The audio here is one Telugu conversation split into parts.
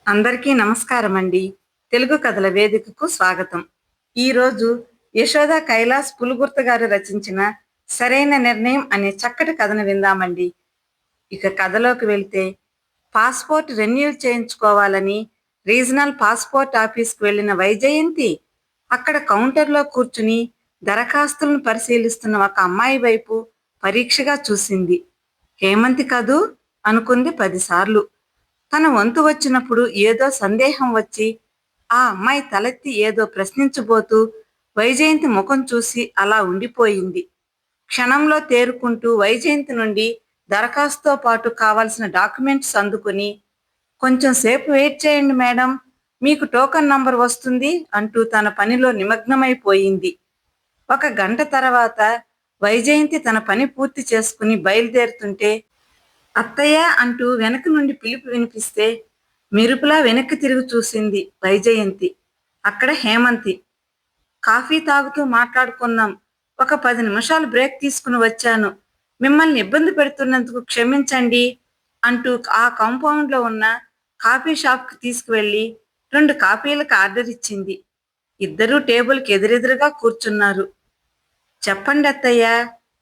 అందరికీ నమస్కారం అండి. తెలుగు కథల వేదికకు స్వాగతం. ఈరోజు యశోద కైలాస్ పులుగుర్త గారు రచించిన సరైన నిర్ణయం అనే చక్కటి కథను విందామండి. ఇక కథలోకి వెళ్తే, పాస్పోర్ట్ రెన్యూ చేయించుకోవాలని రీజనల్ పాస్పోర్ట్ ఆఫీస్కి వెళ్ళిన వైజయంతి అక్కడ కౌంటర్లో కూర్చుని దరఖాస్తులను పరిశీలిస్తున్న ఒక అమ్మాయి వైపు పరీక్షగా చూసింది. హేమంతి కదూ అనుకుంది 10 సార్లు. తన వంతు వచ్చినప్పుడు ఏదో సందేహం వచ్చి ఆ అమ్మాయి తలెత్తి ఏదో ప్రశ్నించబోతూ వైజయంతి ముఖం చూసి అలా ఉండిపోయింది. క్షణంలో తేరుకుంటూ వైజయంతి నుండి దరఖాస్తుతో పాటు కావాల్సిన డాక్యుమెంట్స్ అందుకుని, కొంచెం సేపు వెయిట్ చేయండి మేడం, మీకు టోకన్ నంబర్ వస్తుంది అంటూ తన పనిలో నిమగ్నమైపోయింది. ఒక గంట తర్వాత వైజయంతి తన పని పూర్తి చేసుకుని బయలుదేరుతుంటే, అత్తయ్య అంటూ వెనక నుండి పిలుపు వినిపిస్తే మెరుపులా వెనక్కి తిరిగి చూసింది వైజయంతి. అక్కడ హేమంతి. కాఫీ తాగుతూ మాట్లాడుకుందాం, ఒక 10 నిమిషాలు బ్రేక్ తీసుకుని వచ్చాను, మిమ్మల్ని ఇబ్బంది పెడుతున్నందుకు క్షమించండి అంటూ ఆ కాంపౌండ్లో ఉన్న కాఫీ షాప్కి తీసుకువెళ్ళి 2 కాఫీలకు ఆర్డర్ ఇచ్చింది. ఇద్దరూ టేబుల్కి ఎదురెదురుగా కూర్చున్నారు. చెప్పండి అత్తయ్య,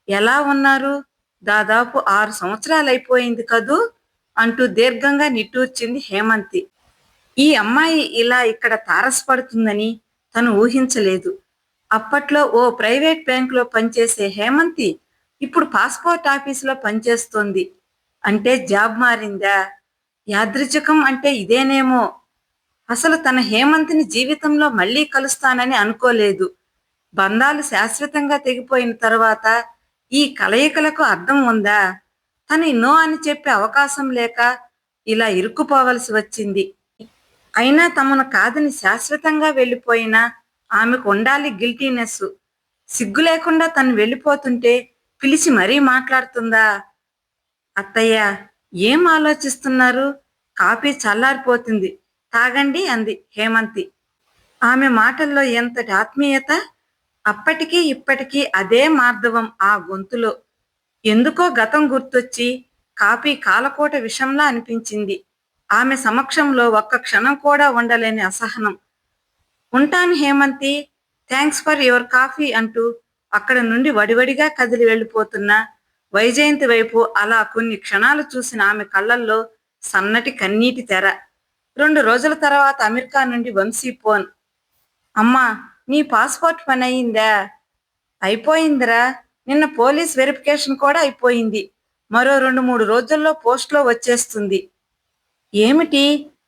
ఎలా ఉన్నారు? దాదాపు 6 సంవత్సరాలైపోయింది కదూ అంటూ దీర్ఘంగా నిట్టూర్చింది హేమంతి. ఈ అమ్మాయి ఇలా ఇక్కడ తారసపడుతుందని తను ఊహించలేదు. అప్పట్లో ఓ ప్రైవేట్ బ్యాంకులో పనిచేసే హేమంతి ఇప్పుడు పాస్పోర్ట్ ఆఫీసులో పనిచేస్తోంది. అంటే జాబ్ మారిందా? యాదృచ్ఛికం అంటే ఇదేనేమో. అసలు తన హేమంతిని జీవితంలో మళ్ళీ కలుస్తానని అనుకోలేదు. బంధాలు శాశ్వతంగా తెగిపోయిన తర్వాత ఈ కలయికలకు అర్థం ఉందా? తను నో అని చెప్పే అవకాశం లేక ఇలా ఇరుక్కుపోవలసి వచ్చింది. అయినా తమను కాదని శాశ్వతంగా వెళ్ళిపోయినా ఆమెకు ఉండాలి గిల్టీనెస్. సిగ్గు లేకుండా తను వెళ్ళిపోతుంటే పిలిచి మరీ మాట్లాడుతుందా? అత్తయ్య, ఏం ఆలోచిస్తున్నారు? కాఫీ చల్లారిపోతుంది, తాగండి అంది హేమంతి. ఆమె మాటల్లో ఎంతటి ఆత్మీయత! అప్పటికీ ఇప్పటికీ అదే మార్దవం ఆ గొంతులో. ఎందుకో గతం గుర్తొచ్చి కాఫీ కాలకోట విషంలా అనిపించింది. ఆమె సమక్షంలో ఒక్క క్షణం కూడా ఉండలేని అసహనం. ఉంటాను Hemanthi, thanks for your coffee అంటూ అక్కడ నుండి వడివడిగా కదిలి వెళ్ళిపోతున్న వైజయంతి వైపు అలా కొన్ని క్షణాలు చూసిన ఆమె కళ్ళల్లో సన్నటి కన్నీటి తెర. 2 రోజుల తర్వాత అమెరికా నుండి వంశీ ఫోన్. అమ్మా, నీ పాస్పోర్ట్ పని అయిందా? అయిపోయిందిరా, నిన్న పోలీస్ వెరిఫికేషన్ కూడా అయిపోయింది, మరో 2-3 రోజుల్లో పోస్ట్లో వచ్చేస్తుంది. ఏమిటి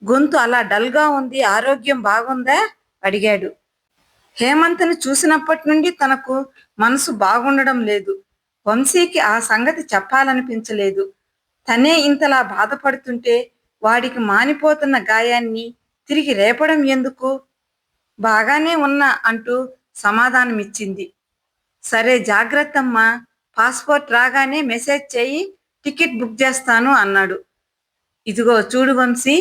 గొంతు అలా డల్గా ఉంది, ఆరోగ్యం బాగుందా అడిగాడు. హేమంత్ని చూసినప్పటి నుండి తనకు మనసు బాగుండడం లేదు. వంశీకి ఆ సంగతి చెప్పాలనిపించలేదు. తనే ఇంతలా బాధపడుతుంటే వాడికి మానిపోతున్న గాయాన్ని తిరిగి రేపడం ఎందుకు? బాగానే ఉన్నా అంటూ సమాధానమిచ్చింది. సరే, జాగ్రత్తమ్మా, పాస్పోర్ట్ రాగానే మెసేజ్ చెయ్యి, టికెట్ బుక్ చేస్తాను అన్నాడు. ఇదిగో చూడు వంశీ,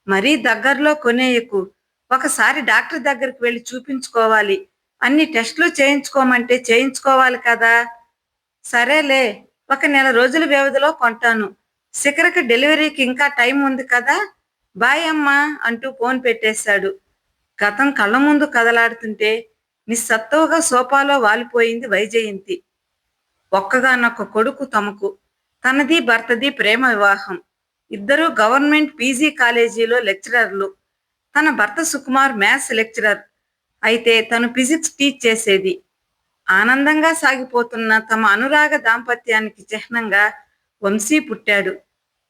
మరీ దగ్గరలో కొనేయకు. ఒకసారి డాక్టర్ దగ్గరికి వెళ్ళి చూపించుకోవాలి. అన్ని టెస్టులు చేయించుకోమంటే చేయించుకోవాలి కదా. సరేలే, ఒక నెల రోజుల వ్యవధిలో కొంటాను. శిఖరకి డెలివరీకి ఇంకా టైం ఉంది కదా. బాయ్ అమ్మా అంటూ ఫోన్ పెట్టేశాడు. గతం కళ్ళ ముందు కదలాడుతుంటే నిస్సత్తువగా సోఫాలో వాలిపోయింది వైజయంతి. ఒక్కగానొక్క కొడుకు తమకు. తనది భర్తది ప్రేమ వివాహం. ఇద్దరూ గవర్నమెంట్ పీజీ కాలేజీలో లెక్చరర్లు. తన భర్త సుకుమార్ మ్యాథ్స్ లెక్చరర్ అయితే తను ఫిజిక్స్ టీచ్ చేసేది. ఆనందంగా సాగిపోతున్న తమ అనురాగ దాంపత్యానికి చిహ్నంగా వంశీ పుట్టాడు.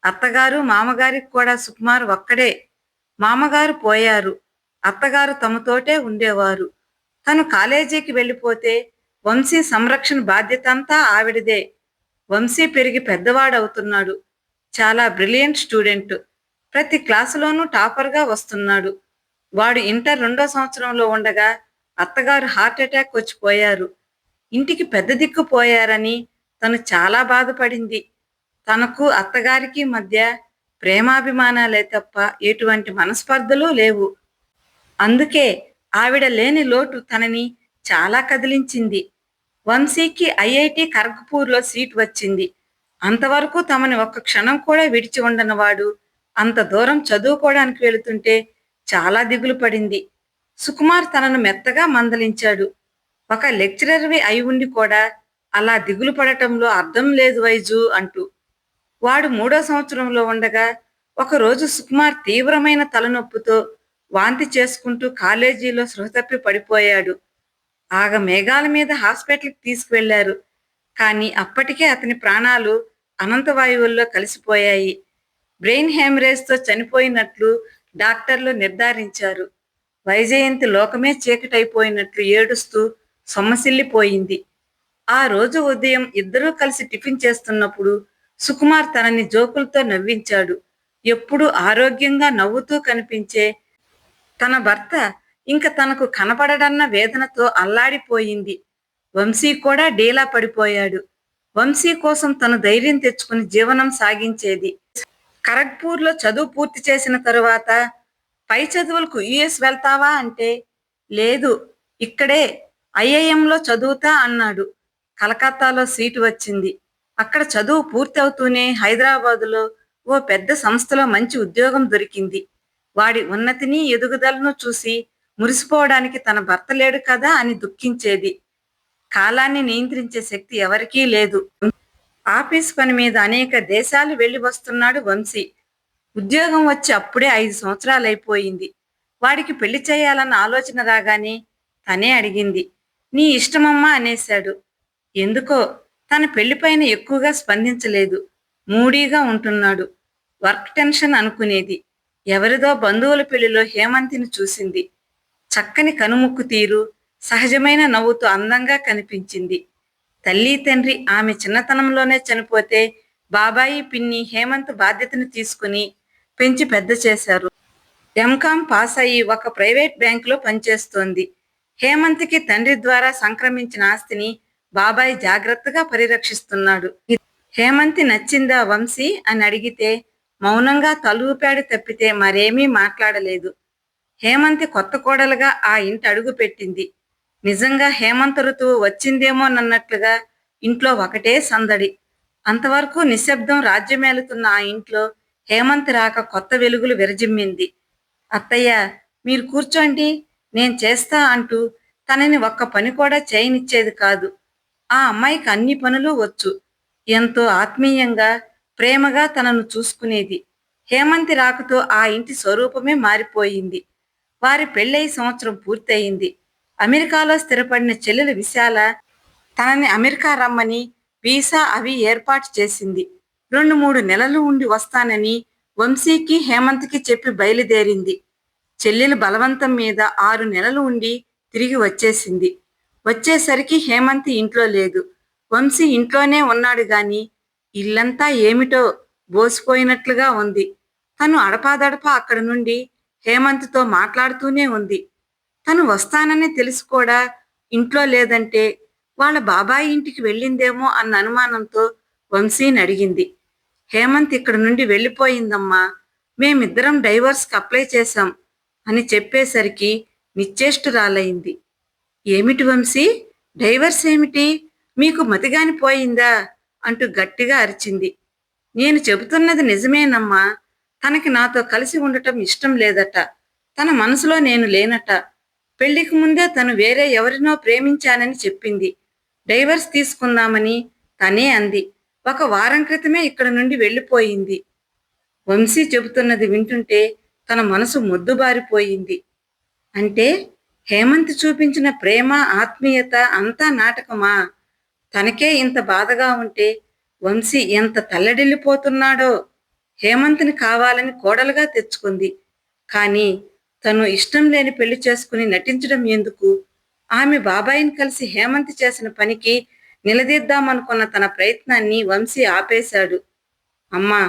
అత్తగారు మామగారికి కూడా సుకుమార్ ఒక్కడే. మామగారు పోయారు, అత్తగారు తమతోటే ఉండేవారు. తను కాలేజీకి వెళ్ళిపోతే వంశీ సంరక్షణ బాధ్యత అంతా ఆవిడదే. వంశీ పెరిగి పెద్దవాడవుతున్నాడు. చాలా బ్రిలియంట్ స్టూడెంట్. ప్రతి క్లాసులోనూ టాపర్గా వస్తున్నాడు. వాడు ఇంటర్ 2వ సంవత్సరంలో ఉండగా అత్తగారు హార్ట్ అటాక్ వచ్చి పోయారు. ఇంటికి పెద్ద దిక్కు పోయారని తను చాలా బాధపడింది. తనకు అత్తగారికి మధ్య ప్రేమాభిమానాలే తప్ప ఎటువంటి మనస్పర్ధలు లేవు. అందుకే ఆవిడ లేని లోటు తనని చాలా కదిలించింది. వంశీకి ఐఐటి ఖరగ్పూర్లో సీట్ వచ్చింది. అంతవరకు తమని ఒక్క క్షణం కూడా విడిచి ఉండనివాడు అంత దూరం చదువుకోవడానికి వెళుతుంటే చాలా దిగులు పడింది. సుకుమార్ తనను మెత్తగా మందలించాడు. ఒక లెక్చరర్వి అయి ఉండి కూడా అలా దిగులు పడటంలో అర్థం లేదు వైజు అంటూ. వాడు 3వ సంవత్సరంలో ఉండగా ఒకరోజు సుకుమార్ తీవ్రమైన తలనొప్పితో వాంతి చేసుకుంటూ కాలేజీలో స్పృహ తప్పి పడిపోయాడు. ఆగ మేఘాల మీద హాస్పిటల్కి తీసుకువెళ్లారు. కానీ అప్పటికే అతని ప్రాణాలు అనంతవాయువుల్లో కలిసిపోయాయి. బ్రెయిన్ హెమరేజ్తో చనిపోయినట్లు డాక్టర్లు నిర్ధారించారు. వైజయంతి లోకమే చీకటైపోయినట్లు ఏడుస్తూ సొమ్మసిల్లిపోయింది. ఆ రోజు ఉదయం ఇద్దరూ కలిసి టిఫిన్ చేస్తున్నప్పుడు సుకుమార్ తనని జోకులతో నవ్వించాడు. ఎప్పుడూ ఆరోగ్యంగా నవ్వుతూ కనిపించే తన భర్త ఇంక తనకు కనపడడన్న వేదనతో అల్లాడిపోయింది. వంశీ కూడా డీలా పడిపోయాడు. వంశీ కోసం తను ధైర్యం తెచ్చుకుని జీవనం సాగించేది. ఖరగ్పూర్లో చదువు పూర్తి చేసిన తరువాత పై చదువులకు యుఎస్ వెళ్తావా అంటే లేదు, ఇక్కడే ఐఐఎంలో చదువుతా అన్నాడు. కలకత్తాలో సీటు వచ్చింది. అక్కడ చదువు పూర్తి అవుతూనే హైదరాబాదులో ఓ పెద్ద సంస్థలో మంచి ఉద్యోగం దొరికింది. వాడి ఉన్నతిని ఎదుగుదలను చూసి మురిసిపోవడానికి తన భర్త లేడు కదా అని దుఃఖించేది. కాలాన్ని నియంత్రించే శక్తి ఎవరికీ లేదు. ఆఫీస్ పని మీద అనేక దేశాలు వెళ్లి వస్తున్నాడు వంశీ. ఉద్యోగం వచ్చి అప్పుడే 5 సంవత్సరాలైపోయింది. వాడికి పెళ్లి చేయాలన్న ఆలోచన రాగానే తనే అడిగింది. నీ ఇష్టమమ్మా అనేశాడు. ఎందుకో తన పెళ్లిపైన ఎక్కువగా స్పందించలేదు. మూడీగా ఉంటున్నాడు. వర్క్ టెన్షన్ అనుకునేది. ఎవరిదో బంధువుల పెళ్లిలో హేమంతిని చూసింది. చక్కని కనుముక్కు తీరు, సహజమైన నవ్వుతో అందంగా కనిపించింది. తల్లి తండ్రి ఆమె చిన్నతనంలోనే చనిపోతే బాబాయి పిన్ని హేమంత్ బాధ్యతను తీసుకుని పెంచి పెద్ద చేశారు. ఎంకామ్ పాస్ అయ్యి ఒక ప్రైవేట్ బ్యాంకులో పనిచేస్తోంది. హేమంత్కి తండ్రి ద్వారా సంక్రమించిన ఆస్తిని బాబాయ్ జాగ్రత్తగా పరిరక్షిస్తున్నాడు. హేమంతి నచ్చిందా వంశీ అని అడిగితే మౌనంగా తలూపాడు తప్పితే మరేమీ మాట్లాడలేదు. హేమంతి కొత్త కోడలుగా ఆ ఇంటి అడుగు పెట్టింది. నిజంగా హేమంత ఋతువు వచ్చిందేమోనన్నట్లుగా ఇంట్లో ఒకటే సందడి. అంతవరకు నిశ్శబ్దం రాజ్యమేలుతున్న ఆ ఇంట్లో హేమంతి రాక కొత్త వెలుగులు విరజిమ్మింది. అత్తయ్య, మీరు కూర్చోండి, నేను చేస్తా అంటూ తనని ఒక్క పని కూడా చేయనిచ్చేది కాదు. ఆ అమ్మాయికి అన్ని పనులు వచ్చు. ఎంతో ఆత్మీయంగా ప్రేమగా తనను చూసుకునేది. హేమంతి రాకతో ఆ ఇంటి స్వరూపమే మారిపోయింది. వారి పెళ్ళై సంవత్సరం పూర్తయింది. అమెరికాలో స్థిరపడిన చెల్లెలు విశాల తనని అమెరికా రమ్మని వీసా అవి ఏర్పాటు చేసింది. 2-3 నెలలు ఉండి వస్తానని వంశీకి హేమంత్కి చెప్పి బయలుదేరింది. చెల్లెలు బలవంతం మీద 6 నెలలు ఉండి తిరిగి వచ్చేసింది. వచ్చేసరికి హేమంతి ఇంట్లో లేదు. వంశీ ఇంట్లోనే ఉన్నాడు గాని ఇల్లంతా ఏమిటో బోసిపోయినట్లుగా ఉంది. తను అడపాదడపా అక్కడి నుండి హేమంత్తో మాట్లాడుతూనే ఉంది. తను వస్తానని తెలిసి కూడా ఇంట్లో లేదంటే వాళ్ళ బాబాయి ఇంటికి వెళ్ళిందేమో అన్న అనుమానంతో వంశీని అడిగింది. హేమంత్ ఇక్కడ నుండి వెళ్ళిపోయిందమ్మా, మేమిద్దరం డైవర్స్కి అప్లై చేశాం అని చెప్పేసరికి నిశ్చేష్టురాలైంది. ఏమిటి వంశీ, డైవర్స్ ఏమిటి, మీకు మతిగాని పోయిందా అంటూ గట్టిగా అరిచింది. నేను చెబుతున్నది నిజమేనమ్మా. తనకి నాతో కలిసి ఉండటం ఇష్టం లేదట. తన మనసులో నేను లేనట. పెళ్లికి ముందే తను వేరే ఎవరినో ప్రేమించానని చెప్పింది. డైవర్స్ తీసుకుందామని తనే అంది. 1 వారం క్రితమే ఇక్కడ నుండి వెళ్ళిపోయింది. వంశీ చెబుతున్నది వింటుంటే తన మనసు మొద్దుబారిపోయింది. అంటే హేమంత్ చూపించిన ప్రేమ ఆత్మీయత అంతా నాటకమా? తనకే ఇంత బాధగా ఉంటే వంశీ ఎంత తల్లడిల్లిపోతున్నాడో. హేమంత్ని కావాలని కోడలుగా తెచ్చుకుంది. కానీ తను ఇష్టం లేని పెళ్లి చేసుకుని నటించడం ఎందుకు? ఆమె బాబాయిని కలిసి హేమంత్ చేసిన పనికి నిలదీద్దామనుకున్న తన ప్రయత్నాన్ని వంశీ ఆపేశాడు. అమ్మా,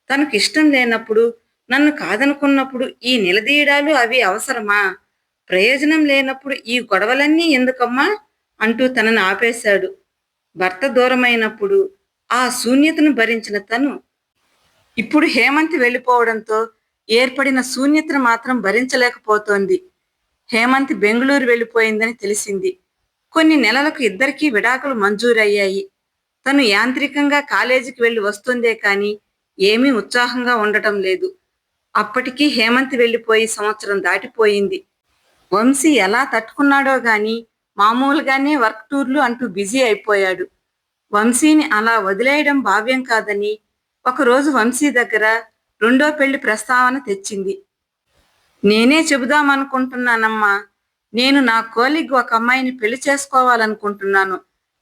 తనకు ఇష్టం లేనప్పుడు, నన్ను కాదనుకున్నప్పుడు ఈ నిలదీయడాలు అవి అవసరమా? ప్రయోజనం లేనప్పుడు ఈ గొడవలన్నీ ఎందుకమ్మా అంటూ తనను ఆపేశాడు. భర్త దూరమైనప్పుడు ఆ శూన్యతను భరించిన తను ఇప్పుడు హేమంత్ వెళ్ళిపోవడంతో ఏర్పడిన శూన్యతను మాత్రం భరించలేకపోతోంది. హేమంత్ బెంగళూరు వెళ్ళిపోయిందని తెలిసింది. కొన్ని నెలలకు ఇద్దరికీ విడాకులు మంజూరయ్యాయి. తను యాంత్రికంగా కాలేజీకి వెళ్ళి వస్తుందే కానీ ఏమీ ఉత్సాహంగా ఉండటం లేదు. అప్పటికి హేమంత్ వెళ్ళిపోయి సంవత్సరం దాటిపోయింది. వంశీ ఎలా తట్టుకున్నాడో గాని మామూలుగానే వర్క్ టూర్లు అంటూ బిజీ అయిపోయాడు. వంశీని అలా వదిలేయడం భావ్యం కాదని ఒకరోజు వంశీ దగ్గర రెండో పెళ్లి ప్రస్తావన తెచ్చింది. నేనే చెబుదామనుకుంటున్నానమ్మా. నేను నా కోలీగ్ ఒక అమ్మాయిని పెళ్లి చేసుకోవాలనుకుంటున్నాను.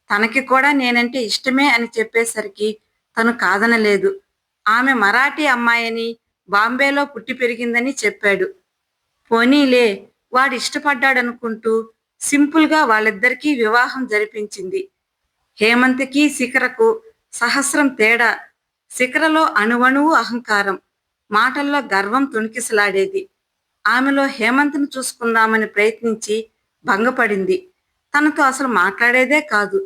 తనకి కూడా నేనంటే ఇష్టమే అని చెప్పేసరికి తను కాదనలేదు. ఆమె మరాఠీ అమ్మాయని, బాంబేలో పుట్టి పెరిగిందని చెప్పాడు. పోనీలే, వాడు ఇష్టపడ్డాడనుకుంటూ సింపుల్గా వాళ్ళిద్దరికీ వివాహం జరిపించింది. హేమంత్కి శిఖరకు సహస్రం తేడా. శిఖరలో అణువణువు అహంకారం, మాటల్లో గర్వం తొణికిసలాడేది. ఆమెలో హేమంత్ను చూసుకుందామని ప్రయత్నించి భంగపడింది. తనతో అసలు మాట్లాడేదే కాదు.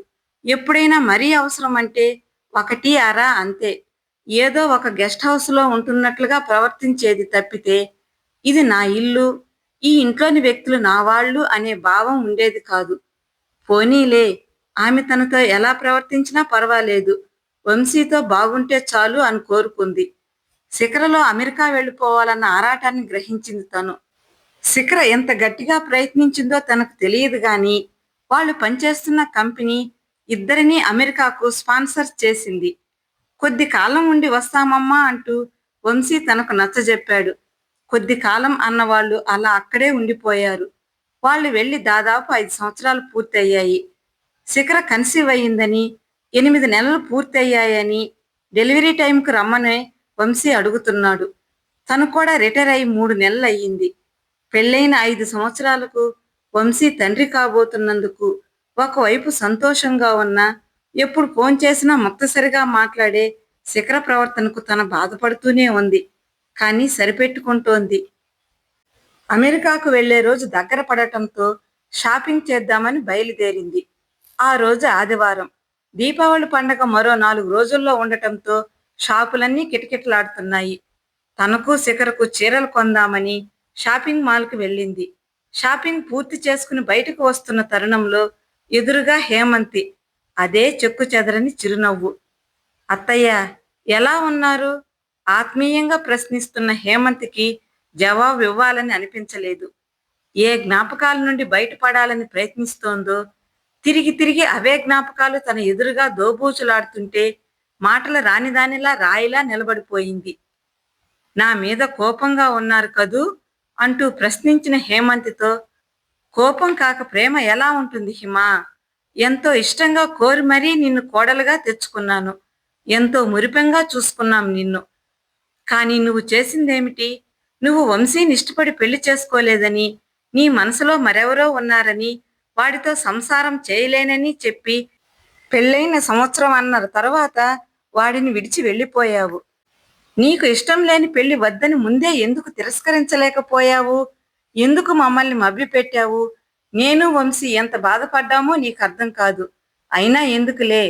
ఎప్పుడైనా మరీ అవసరం అంటే ఒకటి అరా అంతే. ఏదో ఒక గెస్ట్ హౌస్లో ఉంటున్నట్లుగా ప్రవర్తించేది తప్పితే ఇది నా ఇల్లు, ఈ ఇంట్లోని వ్యక్తులు నా వాళ్ళు అనే భావం ఉండేది కాదు. పోనీలే, ఆమె తనతో ఎలా ప్రవర్తించినా పర్వాలేదు, వంశీతో బాగుంటే చాలు అని కోరుకుంది. శిఖరలో అమెరికా వెళ్ళిపోవాలన్న ఆరాటాన్ని గ్రహించింది తను. శిఖర ఎంత గట్టిగా ప్రయత్నించిందో తనకు తెలియదు గాని వాళ్ళు పనిచేస్తున్న కంపెనీ ఇద్దరినీ అమెరికాకు స్పాన్సర్ చేసింది. కొద్ది కాలం ఉండి వస్తామమ్మా అంటూ వంశీ తనకు నచ్చజెప్పాడు. కొద్ది కాలం అన్నవాళ్ళు అలా అక్కడే ఉండిపోయారు. వాళ్ళు వెళ్ళి దాదాపు 5 సంవత్సరాలు పూర్తయ్యాయి. శిఖర కన్సీవ్ అయ్యిందని, 8 నెలలు పూర్తయ్యాయని, డెలివరీ టైంకు రమ్మని వంశీ అడుగుతున్నాడు. తను కూడా రిటైర్ అయి 3 నెలలు అయ్యింది. పెళ్ళైన 5 సంవత్సరాలకు వంశీ తండ్రి కాబోతున్నందుకు ఒకవైపు సంతోషంగా ఉన్నా, ఎప్పుడు ఫోన్ చేసినా ముక్తసరిగా మాట్లాడే శిఖర ప్రవర్తనకు తన బాధపడుతూనే ఉంది. కానీ సరిపెట్టుకుంటోంది. అమెరికాకు వెళ్లే రోజు దగ్గర పడటంతో షాపింగ్ చేద్దామని బయలుదేరింది. ఆ రోజు ఆదివారం. దీపావళి పండగ మరో 4 రోజుల్లో ఉండటంతో షాపులన్నీ కిటకిటలాడుతున్నాయి. తనకు శిఖరకు చీరలు కొందామని షాపింగ్ మాల్కి వెళ్ళింది. షాపింగ్ పూర్తి చేసుకుని బయటకు వస్తున్న తరుణంలో ఎదురుగా హేమంతి, అదే చెక్కు చెదరని చిరునవ్వు. అత్తయ్య, ఎలా ఉన్నారు? ఆత్మీయంగా ప్రశ్నిస్తున్న హేమంత్కి జవాబు ఇవ్వాలని అనిపించలేదు. ఏ జ్ఞాపకాల నుండి బయటపడాలని ప్రయత్నిస్తోందో తిరిగి తిరిగి అవే జ్ఞాపకాలు తన ఎదురుగా దోబూచులాడుతుంటే మాటలు రానిదానిలా రాయిలా నిలబడిపోయింది. నా మీద కోపంగా ఉన్నారు కదూ అంటూ ప్రశ్నించిన హేమంతితో, కోపం కాక ప్రేమ ఎలా ఉంటుంది హిమా? ఎంతో ఇష్టంగా కోరి మరీ నిన్ను కోడలుగా తెచ్చుకున్నాను. ఎంతో మురిపెంగా చూసుకున్నాం నిన్ను. కానీ నువ్వు చేసిందేమిటి? నువ్వు వంశీని ఇష్టపడి పెళ్లి చేసుకోలేదని, నీ మనసులో మరెవరో ఉన్నారని, వాడితో సంసారం చేయలేనని చెప్పి పెళ్ళైన సంవత్సరం అన్నర తర్వాత వాడిని విడిచి వెళ్ళిపోయావు. నీకు ఇష్టం లేని పెళ్లి వద్దని ముందే ఎందుకు తిరస్కరించలేకపోయావు? ఎందుకు మమ్మల్ని మభ్యపెట్టావు? నేను వంశీ ఎంత బాధపడ్డామో నీకు అర్థం కాదు. అయినా ఎందుకులే,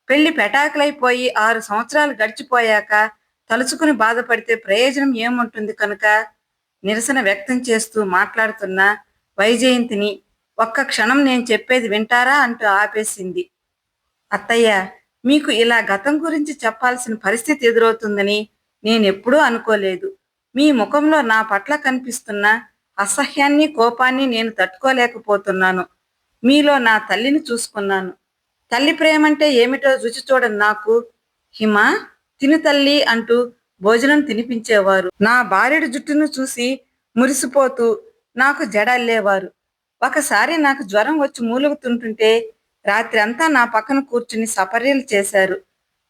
పెళ్లి పెటాకులైపోయి 6 సంవత్సరాలు గడిచిపోయాక తలుచుకుని బాధపడితే ప్రయోజనం ఏముంటుంది కనుక నిరసన వ్యక్తం చేస్తూ మాట్లాడుతున్న వైజయంతిని ఒక్క క్షణం నేను చెప్పేది వింటారా అంటూ ఆపేసింది. అత్తయ్య, మీకు ఇలా గతం గురించి చెప్పాల్సిన పరిస్థితి ఎదురవుతుందని నేనెప్పుడూ అనుకోలేదు. మీ ముఖంలో నా పట్ల కనిపిస్తున్న అసహ్యాన్ని, కోపాన్ని నేను తట్టుకోలేకపోతున్నాను. మీలో నా తల్లిని చూసుకున్నాను. తల్లి ప్రేమంటే ఏమిటో రుచి చూడని నాకు, హిమ తిను తల్లి అంటూ భోజనం తినిపించేవారు. నా భార్యడి జుట్టును చూసి మురిసిపోతూ నాకు జడల్లేవారు. ఒకసారి నాకు జ్వరం వచ్చి మూలుగుతుంటుంటే రాత్రి అంతా నా పక్కన కూర్చుని సపర్యలు చేశారు.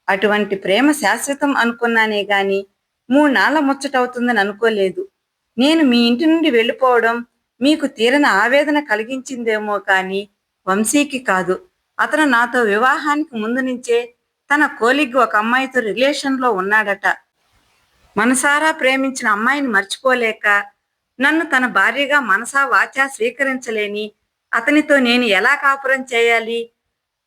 అటువంటి ప్రేమ శాశ్వతం అనుకున్నానే గాని 3 నాళ్ల ముచ్చటవుతుందని అనుకోలేదు. నేను మీ ఇంటి నుండి వెళ్ళిపోవడం మీకు తీరని ఆవేదన కలిగించిందేమో కానీ వంశీకి కాదు. అతను నాతో వివాహానికి ముందు నుంచే తన కోలీగ్ ఒక అమ్మాయితో రిలేషన్లో ఉన్నాడట. మనసారా ప్రేమించిన అమ్మాయిని మర్చిపోలేక నన్ను తన భార్యగా మనసా వాచా స్వీకరించలేని అతనితో నేను ఎలా కాపురం చేయాలి?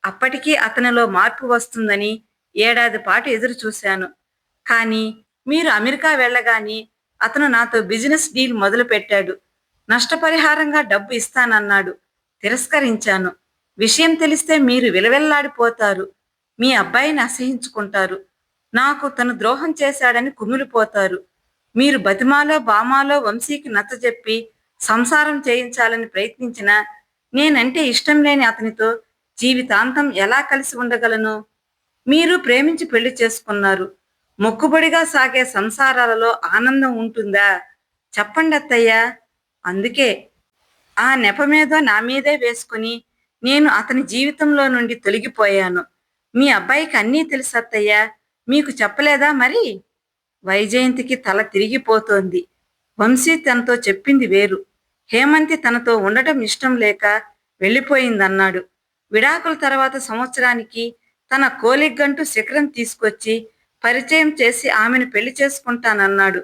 అప్పటికీ అతనిలో మార్పు వస్తుందని 1 ఏడాది పాటు ఎదురు చూశాను. కానీ మీరు అమెరికా వెళ్ళగానే అతను నాతో బిజినెస్ డీల్ మొదలుపెట్టాడు. నష్టపరిహారంగా డబ్బు ఇస్తానన్నాడు. తిరస్కరించాను. విషయం తెలిస్తే మీరు విలవెల్లాడిపోతారు. మీ అబ్బాయిని అసహించుకుంటారు. నాకు తను ద్రోహం చేశాడని కుమిలిపోతారు. మీరు బతిమాలో బామాలో వంశీకి నచ్చజెప్పి సంసారం చేయించాలని ప్రయత్నించినా నేనంటే ఇష్టం లేని అతనితో జీవితాంతం ఎలా కలిసి ఉండగలను? మీరు ప్రేమించి పెళ్లి చేసుకున్నారు. మొక్కుబడిగా సాగే సంసారాలలో ఆనందం ఉంటుందా? చెప్పండి అత్తయ్యా. అందుకే ఆ నెపమేదో నా మీదే వేసుకుని నేను అతని జీవితంలో నుండి తొలగిపోయాను. మీ అబ్బాయికి అన్నీ తెలుసు అత్తయ్యా. మీకు చెప్పలేదా మరి? వైజయంతికి తల తిరిగిపోతోంది. వంశీ తనతో చెప్పింది వేరు. హేమంతి తనతో ఉండటం ఇష్టం లేక వెళ్ళిపోయిందన్నాడు. విడాకుల తర్వాత సంవత్సరానికి తన కోలిగ్గంటూ శిఖరం తీసుకొచ్చి పరిచయం చేసి ఆమెను పెళ్లి చేసుకుంటానన్నాడు.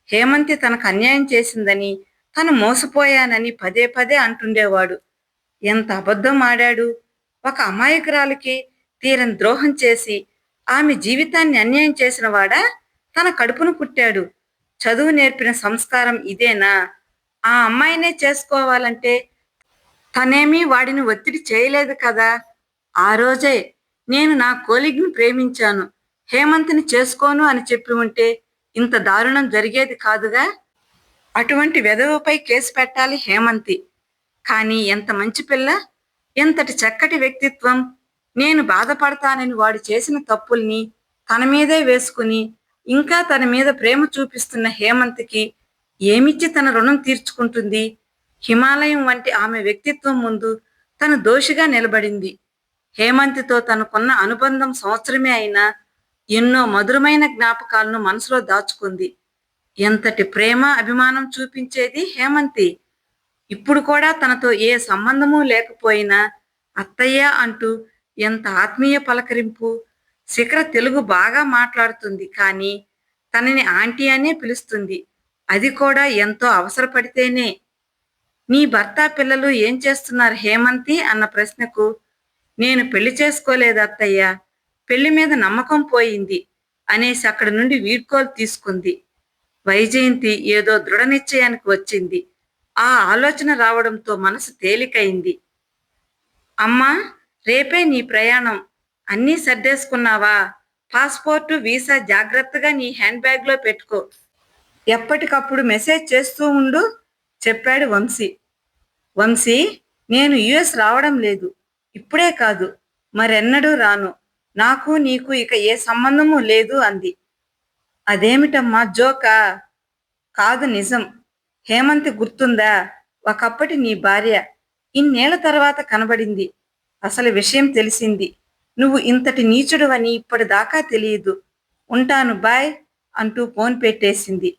హేమంతి తనకు అన్యాయం చేసిందని, తను మోసపోయానని పదే పదే అంటుండేవాడు. ఎంత అబద్ధం ఆడాడు! ఒక అమాయకురాలికి తీరని ద్రోహం చేసి ఆమె జీవితాన్ని అన్యాయం చేసినవాడా తన కడుపును పుట్టాడు. చదువు నేర్పిన సంస్కారం ఇదేనా? ఆ అమ్మాయినే చేసుకోవాలంటే తనేమీ వాడిని ఒత్తిడి చేయలేదు కదా. ఆ రోజే నేను నా కోలీగ్ని ప్రేమించాను, హేమంత్ని చేసుకోను అని చెప్పి ఉంటే ఇంత దారుణం జరిగేది కాదుగా. అటువంటి వెధవపై కేసు పెట్టాలి హేమంతి. కానీ ఎంత మంచి పిల్ల, ఎంతటి చక్కటి వ్యక్తిత్వం. నేను బాధపడతానని వాడు చేసిన తప్పుల్ని తన మీదే వేసుకుని ఇంకా తన మీద ప్రేమ చూపిస్తున్న హేమంత్కి ఏమిచ్చి తన రుణం తీర్చుకుంటుంది? హిమాలయం వంటి ఆమె వ్యక్తిత్వం ముందు తను దోషిగా నిలబడింది. హేమంతితో తనకున్న అనుబంధం సంవత్సరమే అయినా ఎన్నో మధురమైన జ్ఞాపకాలను మనసులో దాచుకుంది. ఎంతటి ప్రేమ అభిమానం చూపించేది హేమంతి. ఇప్పుడు కూడా తనతో ఏ సంబంధమూ లేకపోయినా అత్తయ్య అంటూ ఎంత ఆత్మీయ పలకరింపు. శిఖర తెలుగు బాగా మాట్లాడుతుంది, కానీ తనని ఆంటీ అనే పిలుస్తుంది. అది కూడా ఎంతో అవసరపడితేనే. నీ భర్త పిల్లలు ఏం చేస్తున్నారు హేమంతి అన్న ప్రశ్నకు నేను పెళ్లి చేసుకోలేదు అత్తయ్య, పెళ్లి మీద నమ్మకం పోయింది అనేసి అక్కడి నుండి వీడ్కోలు తీసుకుంది. వైజయంతి ఏదో దృఢ నిశ్చయానికి వచ్చింది. ఆ ఆలోచన రావడంతో మనసు తేలికైంది. అమ్మా, రేపే నీ ప్రయాణం. అన్నీ సర్దేసుకున్నావా? పాస్పోర్టు వీసా జాగ్రత్తగా నీ హ్యాండ్ బ్యాగ్లో పెట్టుకో. ఎప్పటికప్పుడు మెసేజ్ చేస్తూ ఉండు చెప్పాడు వంశీ. వంశీ, నేను యుఎస్ రావడం లేదు. ఇప్పుడే కాదు, మరెన్నడూ రాను. నాకు నీకు ఇక ఏ సంబంధము లేదు అంది. అదేమిటమ్మా, జోకా? కాదు, నిజం. హేమంతి గుర్తుందా? ఒకప్పటి నీ భార్య. ఇన్నేళ్ల తర్వాత కనబడింది. అసలు విషయం తెలిసింది. నువ్వు ఇంతటి నీచుడువని ఇప్పటిదాకా తెలియదు. ఉంటాను, బాయ్ అంటూ ఫోన్ పెట్టేసింది.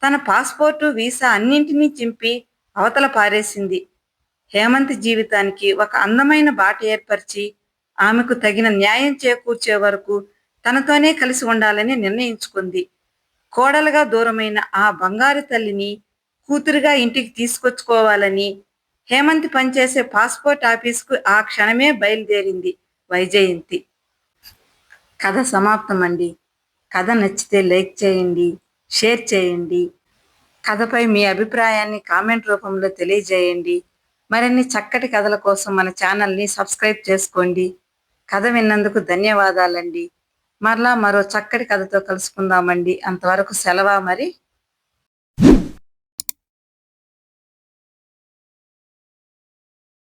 తన పాస్పోర్టు వీసా అన్నింటినీ చింపి అవతల పారేసింది. హేమంతి జీవితానికి ఒక అందమైన బాట ఏర్పరిచి ఆమెకు తగిన న్యాయం చేకూర్చే వరకు తనతోనే కలిసి ఉండాలని నిర్ణయించుకుంది. కోడలుగా దూరమైన ఆ బంగారు తల్లిని కూతురుగా ఇంటికి తీసుకొచ్చుకోవాలని హేమంతి పనిచేసే పాస్పోర్ట్ ఆఫీసుకు ఆ క్షణమే బయలుదేరింది వైజయంతి. కథ సమాప్తం అండి. కథ నచ్చితే లైక్ చేయండి, షేర్ చేయండి. కథపై మీ అభిప్రాయాన్ని కామెంట్ రూపంలో తెలియజేయండి. మరిన్ని చక్కటి కథల కోసం మన ఛానల్ని సబ్స్క్రైబ్ చేసుకోండి. కథ విన్నందుకు ధన్యవాదాలండి. మరలా మరో చక్కటి కథతో కలుసుకుందామండి. అంతవరకు సెలవా మరి.